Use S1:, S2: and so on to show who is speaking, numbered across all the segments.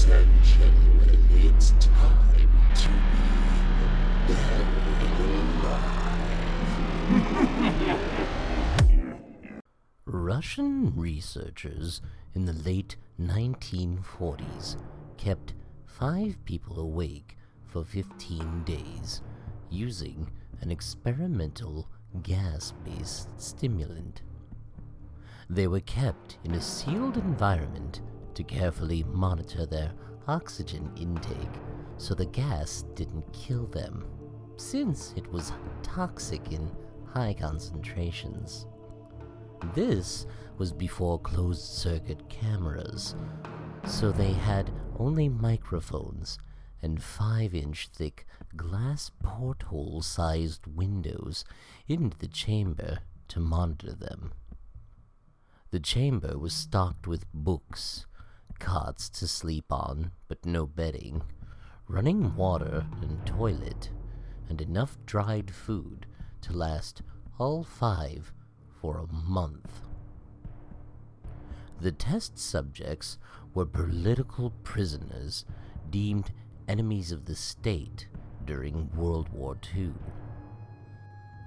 S1: Ascension, it's time to be alive.
S2: Russian researchers in the late 1940s kept 5 people awake for 15 days using an experimental gas-based stimulant. They were kept in a sealed environment to carefully monitor their oxygen intake so the gas didn't kill them, since it was toxic in high concentrations. This was before closed-circuit cameras, so they had only microphones and 5-inch thick glass porthole-sized windows into the chamber to monitor them. The chamber was stocked with books, cots to sleep on but no bedding, running water and toilet, and enough dried food to last all 5 for a month. The test subjects were political prisoners deemed enemies of the state during World War II.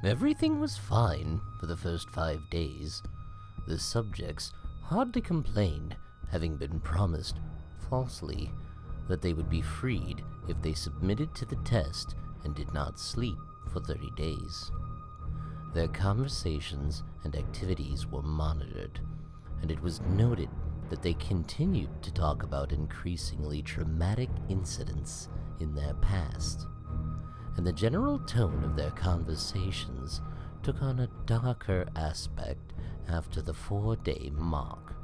S2: Everything was fine for the first 5 days. The subjects hardly complained, having been promised, falsely, that they would be freed if they submitted to the test and did not sleep for 30 days. Their conversations and activities were monitored, and it was noted that they continued to talk about increasingly traumatic incidents in their past, and the general tone of their conversations took on a darker aspect after the 4-day mark.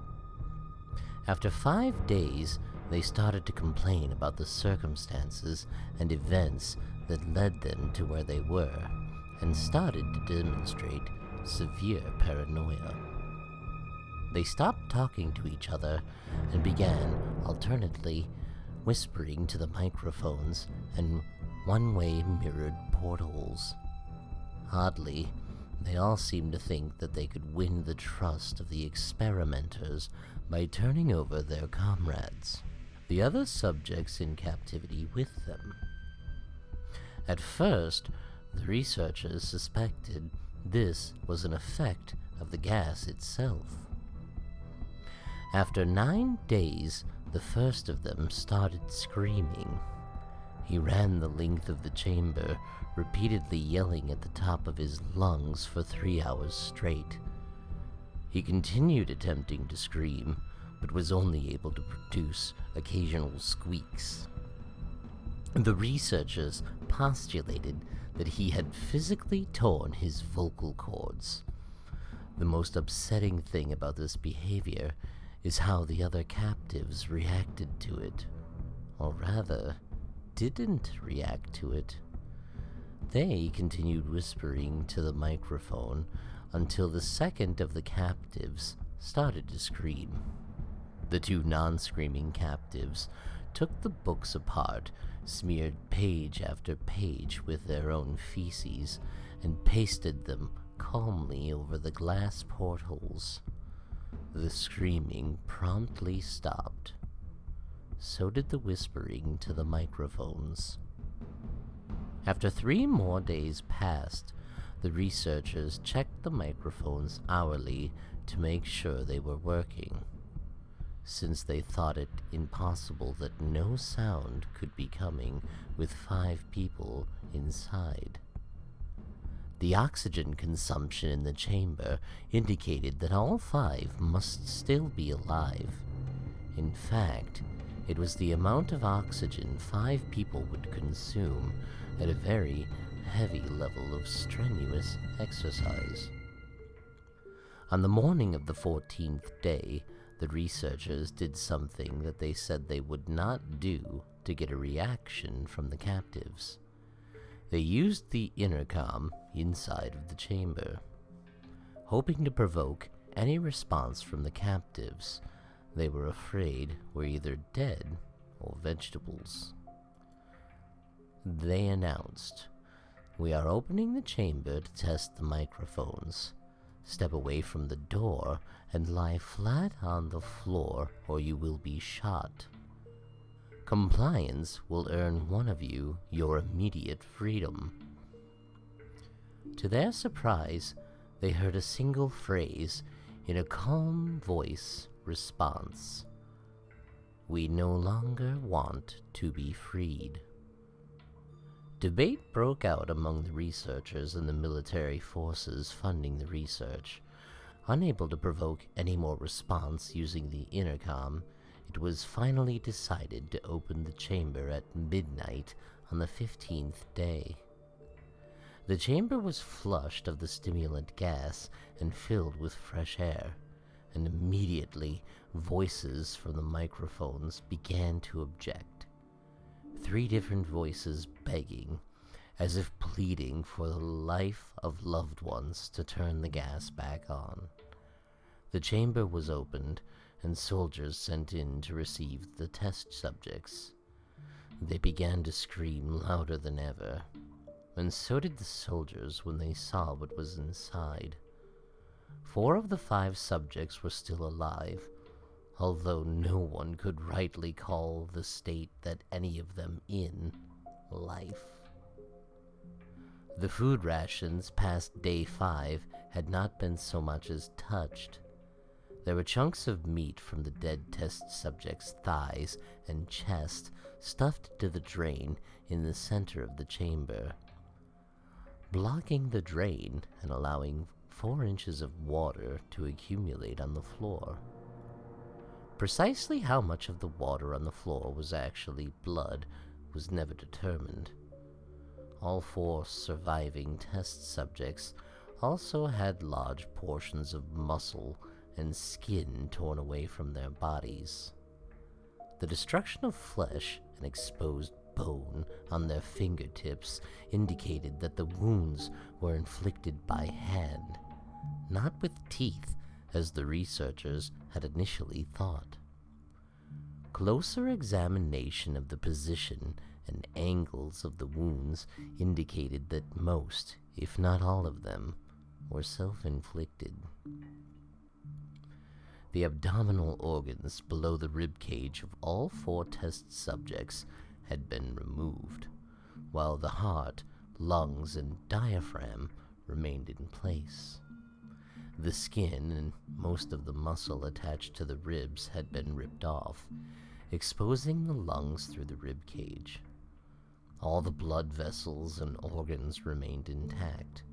S2: After 5 days, they started to complain about the circumstances and events that led them to where they were, and started to demonstrate severe paranoia. They stopped talking to each other and began, alternately, whispering to the microphones and one-way mirrored portholes. Oddly, they all seemed to think that they could win the trust of the experimenters by turning over their comrades, the other subjects in captivity, with them. At first, the researchers suspected this was an effect of the gas itself. After 9 days, the first of them started screaming. He ran the length of the chamber, repeatedly yelling at the top of his lungs for 3 hours straight. He continued attempting to scream, but was only able to produce occasional squeaks. The researchers postulated that he had physically torn his vocal cords. The most upsetting thing about this behavior is how the other captives reacted to it, or rather, didn't react to it. They continued whispering to the microphone until the second of the captives started to scream. The 2 non-screaming captives took the books apart, smeared page after page with their own feces, and pasted them calmly over the glass portholes. The screaming promptly stopped. So did the whispering to the microphones. After 3 more days passed, the researchers checked the microphones hourly to make sure they were working, since they thought it impossible that no sound could be coming with 5 people inside. The oxygen consumption in the chamber indicated that all 5 must still be alive. In fact, it was the amount of oxygen 5 people would consume at a very heavy level of strenuous exercise. On the morning of the 14th day, the researchers did something that they said they would not do to get a reaction from the captives. They used the intercom inside of the chamber. Hoping to provoke any response from the captives they were afraid were either dead or vegetables. They announced, "We are opening the chamber to test the microphones. Step away from the door and lie flat on the floor or you will be shot." Compliance will earn one of you your immediate freedom. To their surprise, they heard a single phrase in a calm voice response. "We no longer want to be freed." Debate broke out among the researchers and the military forces funding the research. Unable to provoke any more response using the intercom, it was finally decided to open the chamber at midnight on the 15th day. The chamber was flushed of the stimulant gas and filled with fresh air, and immediately voices from the microphones began to object. 3 different voices begging, as if pleading for the life of loved ones to turn the gas back on. The chamber was opened, and soldiers sent in to receive the test subjects. They began to scream louder than ever, and so did the soldiers when they saw what was inside. 4 of the 5 subjects were still alive, although no one could rightly call the state that any of them in life. The food rations past day 5 had not been so much as touched. There were chunks of meat from the dead test subjects' thighs and chest stuffed to the drain in the center of the chamber. Blocking the drain and allowing 4 inches of water to accumulate on the floor. Precisely how much of the water on the floor was actually blood was never determined. All 4 surviving test subjects also had large portions of muscle and skin torn away from their bodies. The destruction of flesh and exposed bone on their fingertips indicated that the wounds were inflicted by hand, not with teeth, as the researchers had initially thought. Closer examination of the position and angles of the wounds indicated that most, if not all of them, were self-inflicted. The abdominal organs below the rib cage of all 4 test subjects had been removed, while the heart, lungs, and diaphragm remained in place. The skin and most of the muscle attached to the ribs had been ripped off, exposing the lungs through the rib cage. All the blood vessels and organs remained intact.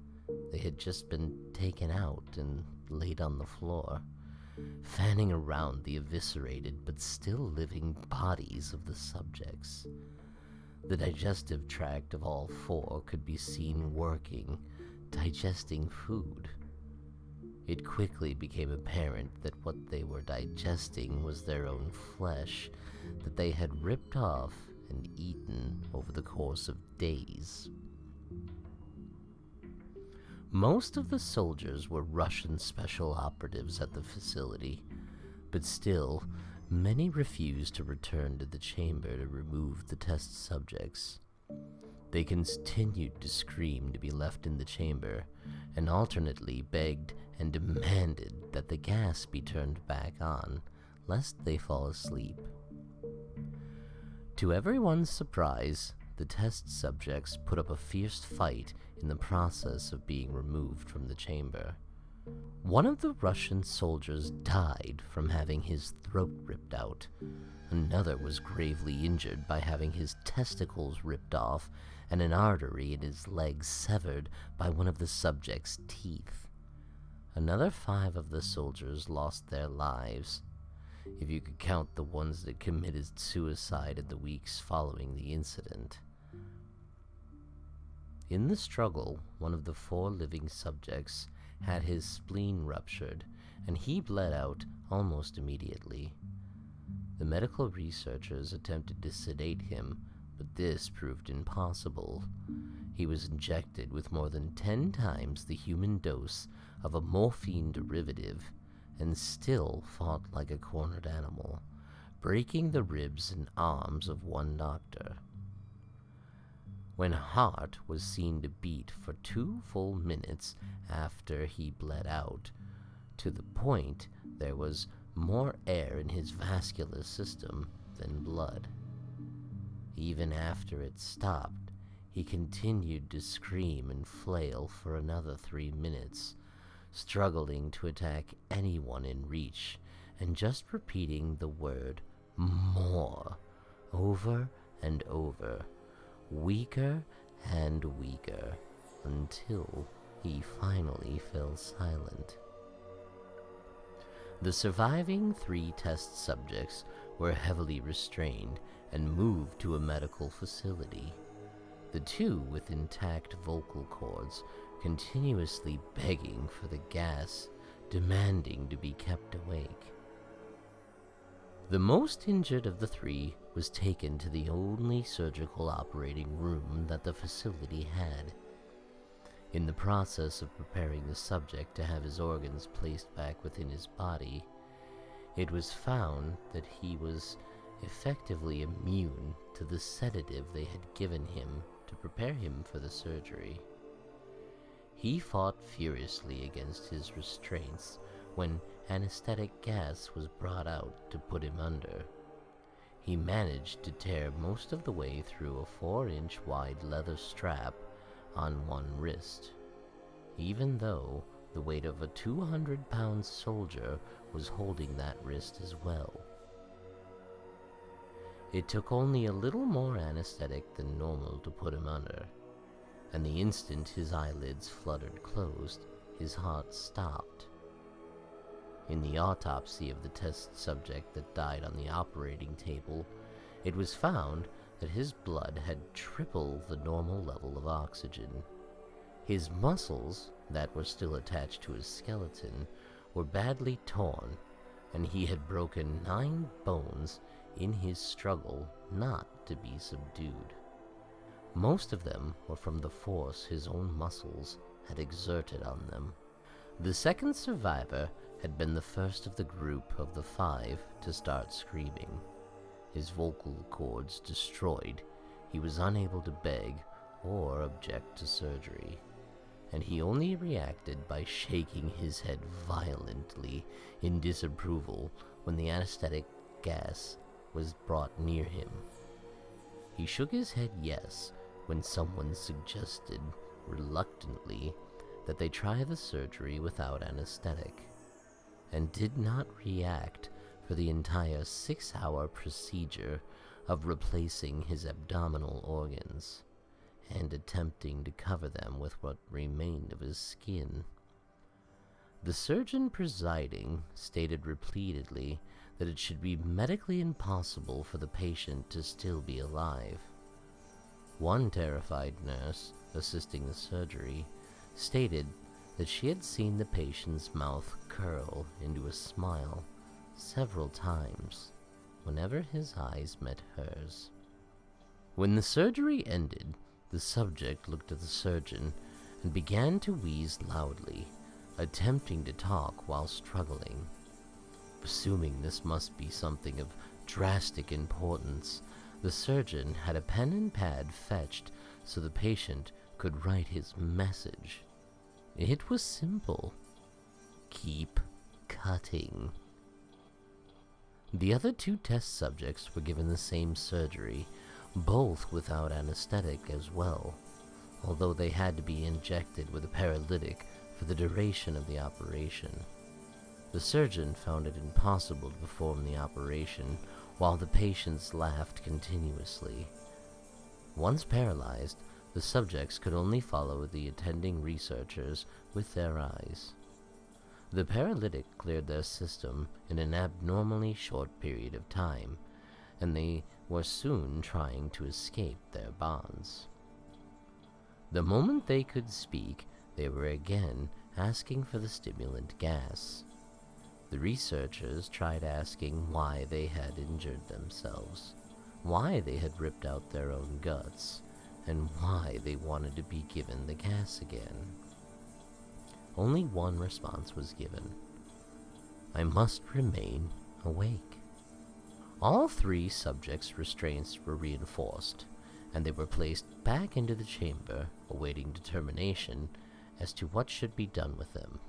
S2: They had just been taken out and laid on the floor, fanning around the eviscerated but still living bodies of the subjects. The digestive tract of all 4 could be seen working, digesting food. It quickly became apparent that what they were digesting was their own flesh that they had ripped off and eaten over the course of days. Most of the soldiers were Russian special operatives at the facility, but still, many refused to return to the chamber to remove the test subjects. They continued to scream to be left in the chamber, and alternately begged and demanded that the gas be turned back on, lest they fall asleep. To everyone's surprise, the test subjects put up a fierce fight in the process of being removed from the chamber. One of the Russian soldiers died from having his throat ripped out. Another was gravely injured by having his testicles ripped off and an artery in his leg severed by one of the subject's teeth. Another 5 of the soldiers lost their lives, if you could count the ones that committed suicide in the weeks following the incident. In the struggle, one of the 4 living subjects had his spleen ruptured, and he bled out almost immediately. The medical researchers attempted to sedate him, but this proved impossible. He was injected with more than 10 times the human dose of a morphine derivative, and still fought like a cornered animal, breaking the ribs and arms of one doctor. When heart was seen to beat for 2 full minutes after he bled out, to the point there was more air in his vascular system than blood. Even after it stopped, he continued to scream and flail for another 3 minutes, struggling to attack anyone in reach, and just repeating the word more over and over, weaker and weaker, until he finally fell silent. The surviving 3 test subjects were heavily restrained and moved to a medical facility. The 2 with intact vocal cords continuously begging for the gas, demanding to be kept awake. The most injured of the 3 was taken to the only surgical operating room that the facility had. In the process of preparing the subject to have his organs placed back within his body, it was found that he was effectively immune to the sedative they had given him to prepare him for the surgery. He fought furiously against his restraints when anesthetic gas was brought out to put him under. He managed to tear most of the way through a 4-inch wide leather strap on one wrist, even though the weight of a 200-pound soldier was holding that wrist as well. It took only a little more anesthetic than normal to put him under, and the instant his eyelids fluttered closed, his heart stopped. In the autopsy of the test subject that died on the operating table, it was found that his blood had triple the normal level of oxygen. His muscles, that were still attached to his skeleton, were badly torn, and he had broken 9 bones in his struggle not to be subdued. Most of them were from the force his own muscles had exerted on them. The second survivor had been the first of the group of the 5 to start screaming. His vocal cords destroyed, he was unable to beg or object to surgery, and he only reacted by shaking his head violently in disapproval when the anesthetic gas was brought near him. He shook his head yes when someone suggested, reluctantly, that they try the surgery without anesthetic, and did not react for the entire 6-hour procedure of replacing his abdominal organs and attempting to cover them with what remained of his skin. The surgeon presiding stated repeatedly that it should be medically impossible for the patient to still be alive. One terrified nurse assisting the surgery stated that she had seen the patient's mouth curl into a smile several times whenever his eyes met hers. When the surgery ended, the subject looked at the surgeon and began to wheeze loudly, attempting to talk while struggling. Assuming this must be something of drastic importance, the surgeon had a pen and pad fetched so the patient could write his message. It was simple. Keep cutting. The other 2 test subjects were given the same surgery, both without anesthetic as well, although they had to be injected with a paralytic for the duration of the operation. The surgeon found it impossible to perform the operation while the patients laughed continuously. Once paralyzed, the subjects could only follow the attending researchers with their eyes. The paralytic cleared their system in an abnormally short period of time, and they were soon trying to escape their bonds. The moment they could speak, they were again asking for the stimulant gas. The researchers tried asking why they had injured themselves, why they had ripped out their own guts, and why they wanted to be given the gas again. Only one response was given: I must remain awake. All 3 subjects' restraints were reinforced, and they were placed back into the chamber, awaiting determination as to what should be done with them.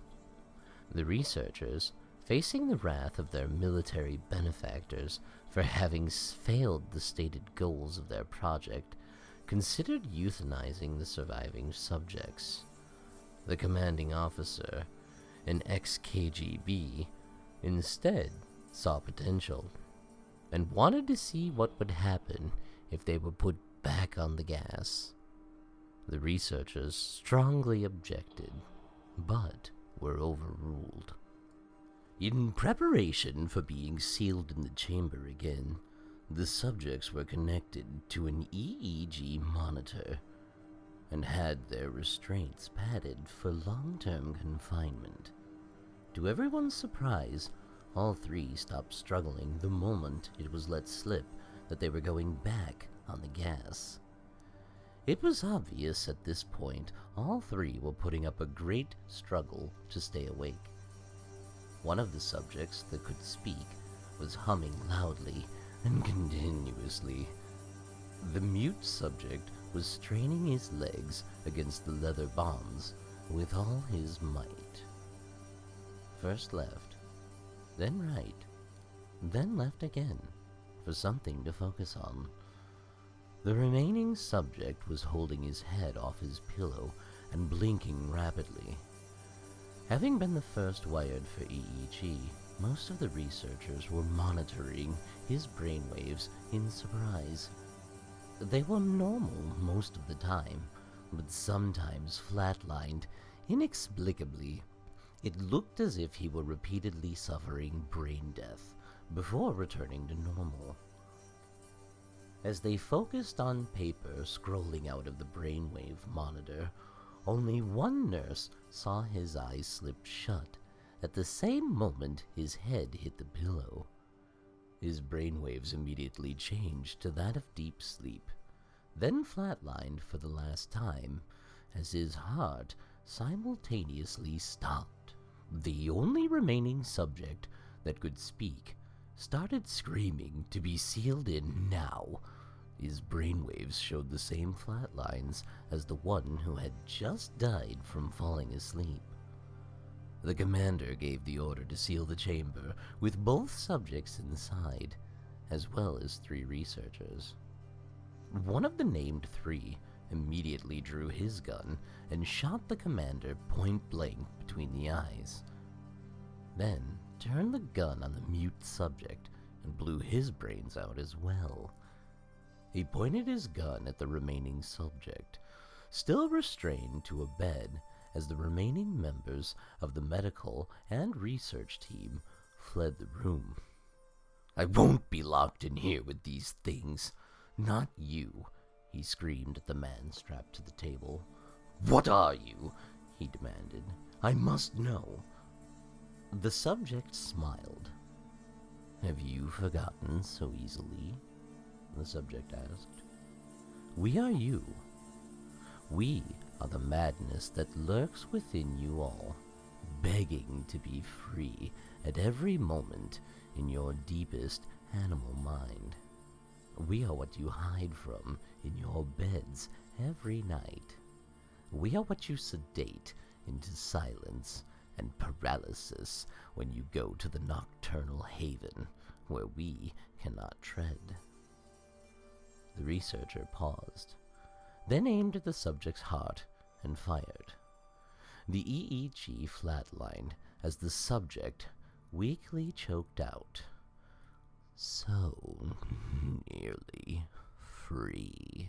S2: The researchers, Facing the wrath of their military benefactors for having failed the stated goals of their project, considered euthanizing the surviving subjects. The commanding officer, an ex-KGB, instead saw potential and wanted to see what would happen if they were put back on the gas. The researchers strongly objected, but were overruled. In preparation for being sealed in the chamber again, the subjects were connected to an EEG monitor and had their restraints padded for long-term confinement. To everyone's surprise, all three stopped struggling the moment it was let slip that they were going back on the gas. It was obvious at this point all three were putting up a great struggle to stay awake. One of the subjects that could speak was humming loudly and continuously. The mute subject was straining his legs against the leather bonds with all his might. First left, then right, then left again, for something to focus on. The remaining subject was holding his head off his pillow and blinking rapidly. Having been the first wired for EEG, most of the researchers were monitoring his brainwaves in surprise. They were normal most of the time, but sometimes flatlined inexplicably. It looked as if he were repeatedly suffering brain death before returning to normal. As they focused on paper scrolling out of the brainwave monitor, only one nurse saw his eyes slip shut at the same moment his head hit the pillow. His brainwaves immediately changed to that of deep sleep, then flatlined for the last time as his heart simultaneously stopped. The only remaining subject that could speak started screaming to be sealed in now. His brainwaves showed the same flat lines as the one who had just died from falling asleep. The commander gave the order to seal the chamber with both subjects inside, as well as 3 researchers. One of the named 3 immediately drew his gun and shot the commander point blank between the eyes. Then turned the gun on the mute subject and blew his brains out as well. He pointed his gun at the remaining subject, still restrained to a bed, as the remaining members of the medical and research team fled the room. "I won't be locked in here with these things. Not you," he screamed at the man strapped to the table. "What are you?" he demanded. "I must know." The subject smiled. "Have you forgotten so easily?" the subject asked. "We are you. We are the madness that lurks within you all, begging to be free at every moment in your deepest animal mind. We are what you hide from in your beds every night. We are what you sedate into silence and paralysis when you go to the nocturnal haven where we cannot tread." The researcher paused, then aimed at the subject's heart and fired. The EEG flatlined as the subject weakly choked out, "So nearly free."